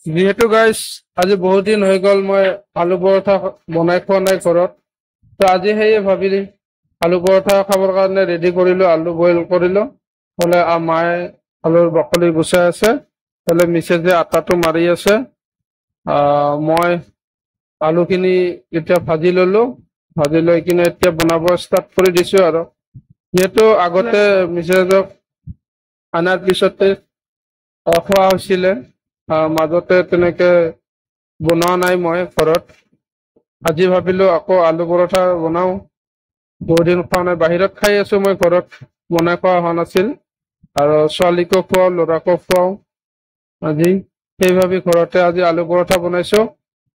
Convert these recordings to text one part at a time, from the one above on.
যিহেতু গাইজ আজি বহুত দিন হৈ গ'ল মই আলু পৰঠা বনাই খোৱা নাই ঘৰত। তো আজি সেয়ে ভাবিলি আলু পৰঠা খাবৰ কাৰণে ৰেডি কৰিলো, আলু বইল কৰিলো। হ'লে মায়ে আলুৰ বাকলি গুচাই আছে, হ'লে মিছেছে আটাটো মাৰি আছে। মই আলুখিনি এতিয়া ভাজি ললো, ভাজি লৈ কিনে এতিয়া বনাব ষ্টাৰ্ট কৰি দিছো আৰু। যিহেতু আগতে মিছেছক আনাৰ পিছতে খোৱা হৈছিলে, মাজতে তেনেকে বনোৱা নাই মই ঘৰত। আজি ভাবিলো আকৌ আলু পৰঠা বনাও, বহুত দিন খোৱা নাই, বাহিৰত খাই আছো, মই ঘৰত বনাই খোৱা হোৱা নাছিল। আৰু ছোৱালীকো খুৱাও, ল'ৰাকো খুৱাও আজি। সেইভাবে ঘৰতে আজি আলু পৰঠা বনাইছো।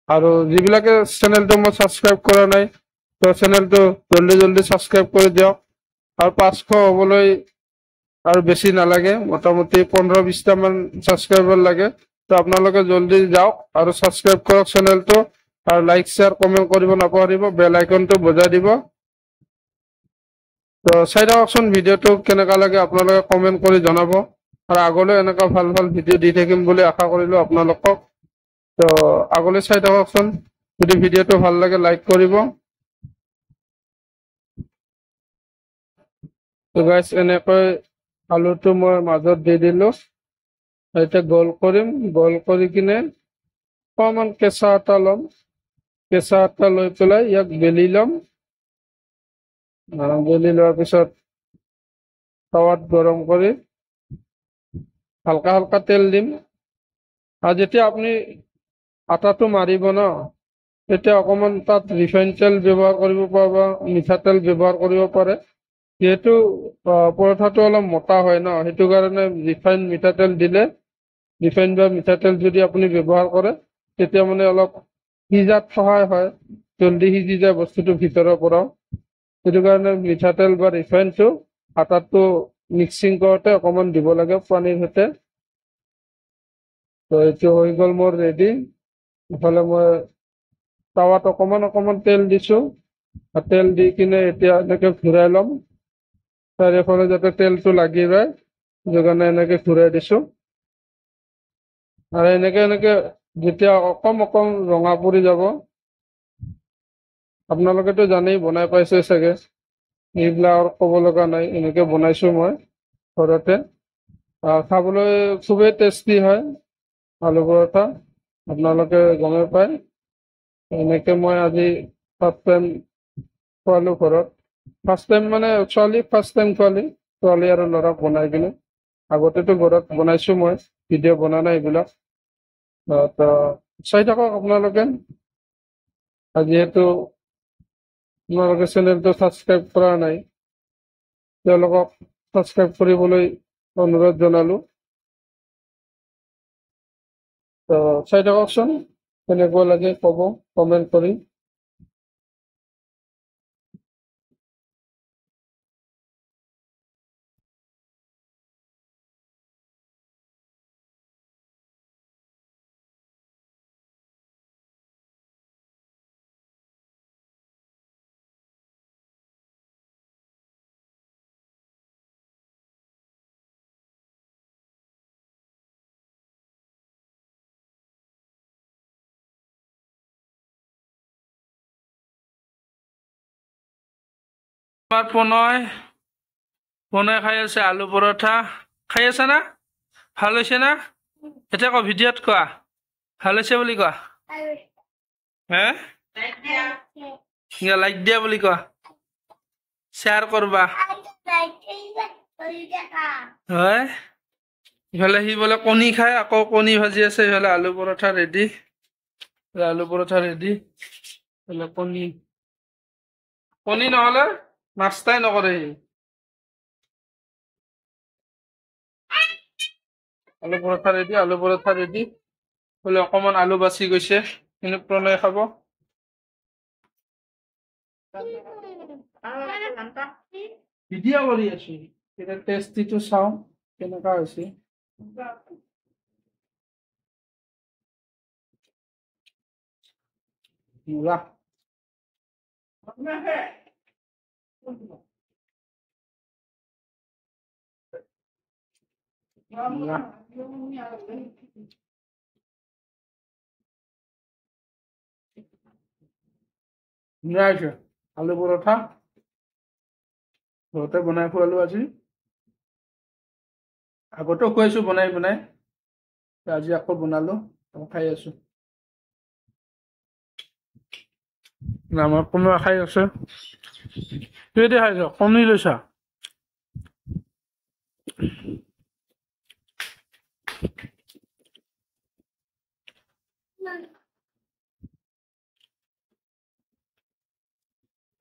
আৰু যিবিলাকে চেনেলটো মই ছাবস্ক্ৰাইব কৰা নাই, তো চেনেলটো জল্দি জল্দি ছাবস্ক্ৰাইব কৰি দিয়ক। আৰু 500 হ'বলৈ আৰু বেছি নালাগে, মোটামুটি 15-20টা মান ছাবস্ক্ৰাইবাৰ লাগে। তো আপোনালোকে জল্দি যাওক আৰু ছাবস্ক্ৰাইব কৰক চেনেলটো। আৰু লাইক শ্বেয়াৰ কমেণ্ট কৰিব নাপাহৰিব, বেল আইকনটো বজাই দিব। তো চাই থাককচোন ভিডিঅ'টো কেনেকুৱা লাগে, আপোনালোকে কমেণ্ট কৰি জনাব। আৰু আগলৈ এনেকুৱা ভাল ভাল ভিডিঅ' দি থাকিম বুলি আশা কৰিলো আপোনালোকক। তো আগলৈ চাই থাককচোন, যদি ভিডিঅ'টো ভাল লাগে লাইক কৰিব। তো গাইজ এনেকৈ আলুটো মই মাজত দি দিলো, এতিয়া গোল কৰিম, গোল কৰি কিনে অকণমান কেঁচা আটা ল'ম, কেঁচা আটা লৈ পেলাই ইয়াক বেলি ল'ম। বেলি লোৱাৰ পিছত টাৱাত গৰম কৰি হালকা হালকা তেল দিম। আৰু যেতিয়া আপুনি আটাটো মাৰিব ন, তেতিয়া অকণমান তাত ৰিফাইন তেল ব্যৱহাৰ কৰিব পাৰে বা মিঠাতেল ব্যৱহাৰ কৰিব পাৰে। যিহেতু পৰঠাটো অলপ মোটা হয় ন, সেইটো কাৰণে ৰিফাইন মিঠাতেল দিলে, ৰিফাইন বা মিঠাতেল যদি আপুনি ব্যৱহাৰ কৰে তেতিয়া মানে অলপ সিজাত সহায় হয়, জল্দি সিজি যায় বস্তুটো ভিতৰৰ পৰাও। সেইটো কাৰণে মিঠাতেল বা ৰিফাইনটো আটাটো মিক্সিং কৰোঁতে অকণমান দিব লাগে পানীৰ সৈতে। তো এইটো হৈ গ'ল মোৰ ৰেডি। ইফালে মই টাৱাত অকণমান অকণমান তেল দিছোঁ, তেল দি কিনে এতিয়া এনেকৈ ঘূৰাই ল'ম, চাৰিওফালে যাতে তেলটো লাগি যায়, সেইটো কাৰণে এনেকৈ ঘূৰাই দিছোঁ। আৰু এনেকৈ যেতিয়া অকণ অকণ ৰঙা পৰি যাব, আপোনালোকেতো জানেই, বনাই পাইছে চাগে, এইবিলাক আৰু ক'ব লগা নাই, এনেকৈ বনাইছোঁ মই ঘৰতে। খাবলৈ খুবেই টেষ্টি হয় আলু পৰঠা, আপোনালোকে গমেই পায়। এনেকৈ মই আজি ফাৰ্ষ্ট টাইম খোৱালোঁ ঘৰত, ফাৰ্ষ্ট টাইম মানে ছোৱালীক ফাৰ্ষ্ট টাইম খোৱালি, ছোৱালী আৰু ল'ৰাক বনাই কিনে। আগতেতো ঘৰত বনাইছোঁ মই, ভিডিঅ' বনা নাই এইবিলাক। তো চাই থাকক আপোনালোকে। যিহেতু আপোনালোকে চেনেলটো ছাবস্ক্ৰাইব কৰা নাই, তেওঁলোকক ছাবস্ক্ৰাইব কৰিবলৈ অনুৰোধ জনালোঁ। তো চাই থাককচোন, কেনেকুৱা লাগে ক'ব কমেণ্ট কৰি। প্ৰণয় খাই আছে আলু পৰঠা, খাই আছে না? ভাল হৈছে না? এতিয়া কোৱা, ভিডিঅ'ত কোৱা ভাল হৈছে বুলি কোৱা। হে লাইক দিয়া বুলি কোৱা, শ্বেয়াৰ কৰবা। হয়, ইফালে সি বোলে কণী খায়, আকৌ কণী ভাজি আছে। ইফালে আলু পৰঠা ৰেডি, আলু পৰঠা ৰেডি। কণী কণী নহ'লে নাস্তাই নকৰে সি। আলু পৰঠা ৰেডি, আলু পৰঠা ৰেডি। বোলে অকণমান আলু বাচি গৈছে, কিন্তু প্ৰণয়ে খাব। ভিডিঅ' কৰি আছো, এতিয়া টেষ্টিটো চাওঁ কেনেকুৱা হৈছে। মজা। ধুনীয়া হৈছে আলু পৰঠা ঘৰতে বনাই খোৱালো আজি আগতেও খুৱাইছো বনাই বনাই আজি আকৌ বনালো খাই আছো আমাৰ কোনোবা খাই আছে কিহেদি খাইছ কণী লৈছা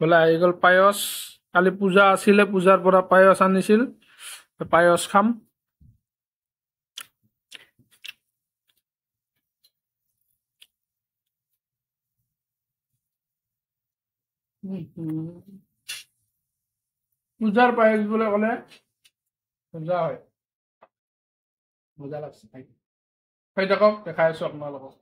বোলে আহি গ'ল পায়স কালি পূজা আছিলে পূজাৰ পৰা পায়স আনিছিল পায়স খাম পূজাৰ পায়স বুলি ক'লে মজা হয় মজা লাগছে খাই থাকক দেখাই আছো আপোনালোকক